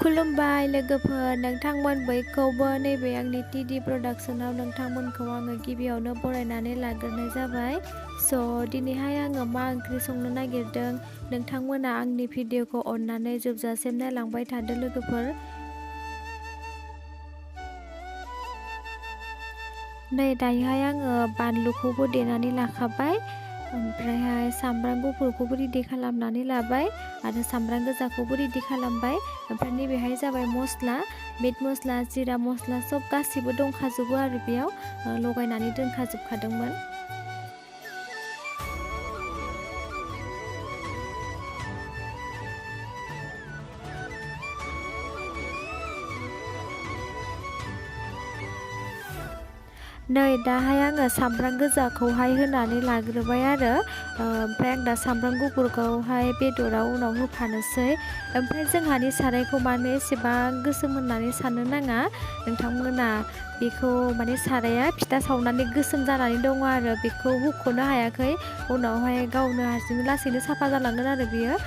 खुलुमबाय लोगोफोर, नोंथांमोन बयखौबो नैबे आंनि टिडि प्रडाक्शनाव नोंथांमोनखौ आङो गिबियावनो बरायनानै लाग्रोनाय जाबाय। दिनैहाय आङो मा ओंख्रि संनो नागिरदों, नोंथांमोना आंनि भिडिअखौ अननानै जोबजासिम नायलांबाय थादो लोगोफोर। नै दायोहाय आङो बानलुखौबो देनानै लाखाबाय, ओमफ्रायहाय सामब्राम गुफुरखौबो रेडि खालामनानै लाबाय आरो सामब्राम गोजाखौबो रेडि खालामबाय। ओमफ्राय नैबेहाय जाबाय मस्ला, मिट मस्ला, जिरा मस्ला सब गासिबो दंखाजोबो आरो बेयाव लगायनानै दोनखाजोबखादोंमोन। नै दाहाय आङो सामब्राम गोजाखौहाय होनानै लाग्रोबाय आरो ओमफ्राय आं दा सामब्राम गुफुरखौहाय बेदराव उनाव होफानोसै। ओमफ्राय जोंहानि सारायखौ मानो एसेबां गोसोम होननानै साननो नाङा, नोंथांमोना बेखौ माने साराया फिथा सावनानै गोसोम जानानै दङ आरो बेखौ हुख'नो हायाखै, उनावहाय गावनो हारसिंनो लासैनो साफा जालांगोन आरो बियो।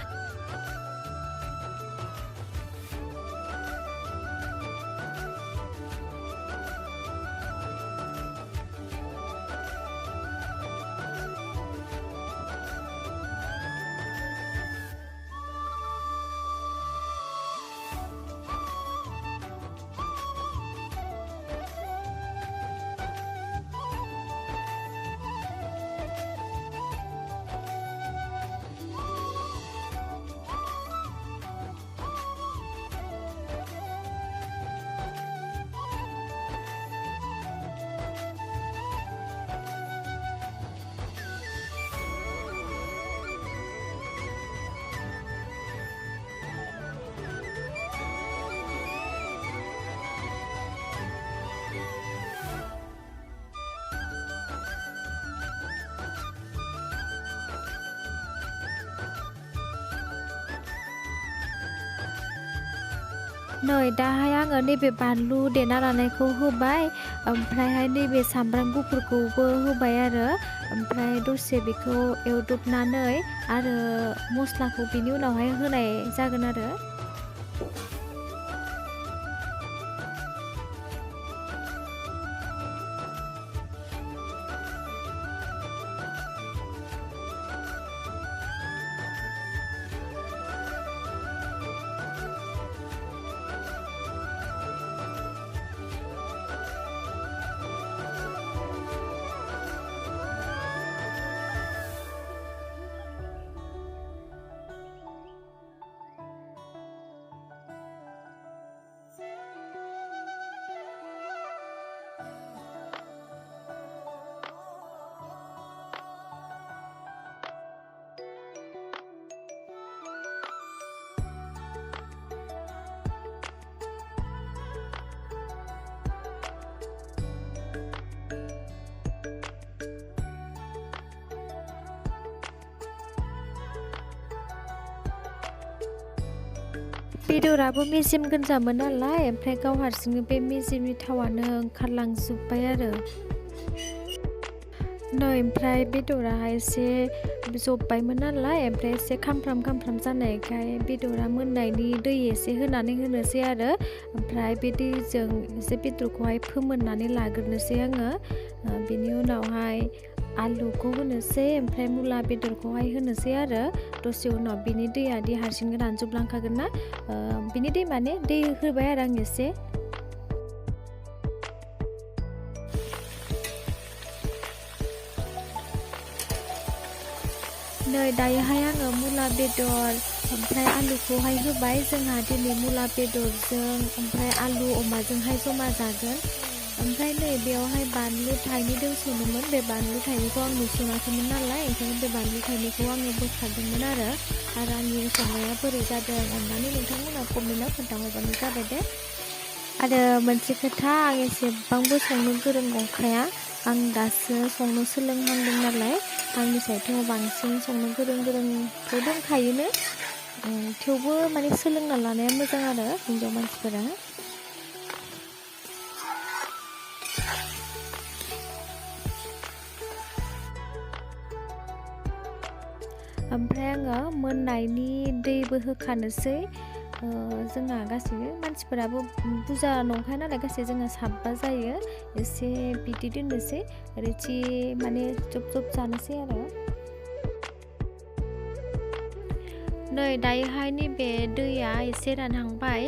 नै दाहाय आङो नैबे बानलु देना लानायखौ होबाय, ओमफ्रायहाय नैबे सामब्राम गुफुरखौबो होबाय आरो ओमफ्राय दसे बेखौ एवदबनानै आरो मस्लाखौ बिनि उनावहाय होनाय जागोन आरो। बेदराबो मेजेम गोजामोन नालाय, ओमफ्राय गाव हारसिंनो बे मेजेमनि थावानो ओंखारलांजोब्बाय आरो। नै ओमफ्राय बेदराहाय एसे जब्बायमोन नालाय, ओमफ्राय एसे खामफ्राम जानायखाय बेदरा मोननायनि दै एसे होनानै होनोसै आरो ओमफ्राय बे दैजों एसे बेदरखौहाय फोमोननानै लाग्रोनोसै आङो। बेनि उनावहाय आलुखौ होनोसै, ओमफ्राय मुला बेदरखौहाय होनोसै आरो दसे उनाव बिनि दैयादि हारसिंनो रानजोबलांखागोन ना, बिनि दै माने दै होबाय आरो आं एसे। नै दायोहाय आङो मुला बेदर ओमफ्राय आलुखौहाय होबाय। जोंहा दिनै मुला बेदरजों ओमफ्राय आलु अमाजोंहाय जमा जागोन। ओमफ्राय नै बेयावहाय बानलु थाइनै दोनस'नोमोन, बे बानलु थाइनैखौ आं नुसनाखैमोन नालाय, ओंखायनो बे बानलु थाइनैखौ आङो बोखारदोंमोन आरो आंनि संनाया बोरै जादों अननानै नोंथांमोना कमेन्टआव खोन्थाहरबानो जाबाय दे। आरो मोनसे खोथा, आं एसेबांबो संनो गोरों नंखाया, आं दासो संनो सोलोंहांदों नालाय, आंनि साइडआव बांसिन संनो गोरोंथ' दंखायोनो, थेवबो माने सोलोंना लानाया मोजां आरो हिन्जाव मानसिफोरा। ओमफ्राय आङो मोननायनि दैबो होखानोसै, जोंहा गासैबो मानसिफोराबो बुरजा नंखाया नालाय गासै जोंहा साबा जायो एसे बिदि दोननोसै ओरैथि माने जब जब जानोसै आरो नै दायोहाय नैबे दैया एसे रानहांबाय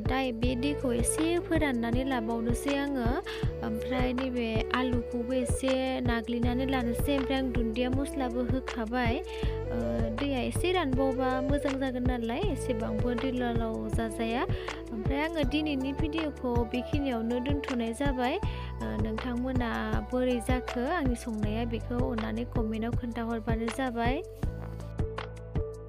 दा बे दैखौ एसे फोराननानै लाबावनोसै आङो ओमफ्राय नैबे आलुखौबो एसे नाग्लिनानै लानोसै ओमफ्राय आं दुन्दिया मस्लाबो होखाबाय दैया एसे रानबावबा मोजां जागोन नालाय एसेबांबो दैलालाव जाजाया ओमफ्राय आङो दिनैनि भिडिअखौ बेखिनियावनो दोनथ'नाय जाबाय नोंथांमोना बोरै जाखो आंनि संनाया बेखौ अननानै कमेन्टआव खोन्थाहरबानो जाबाय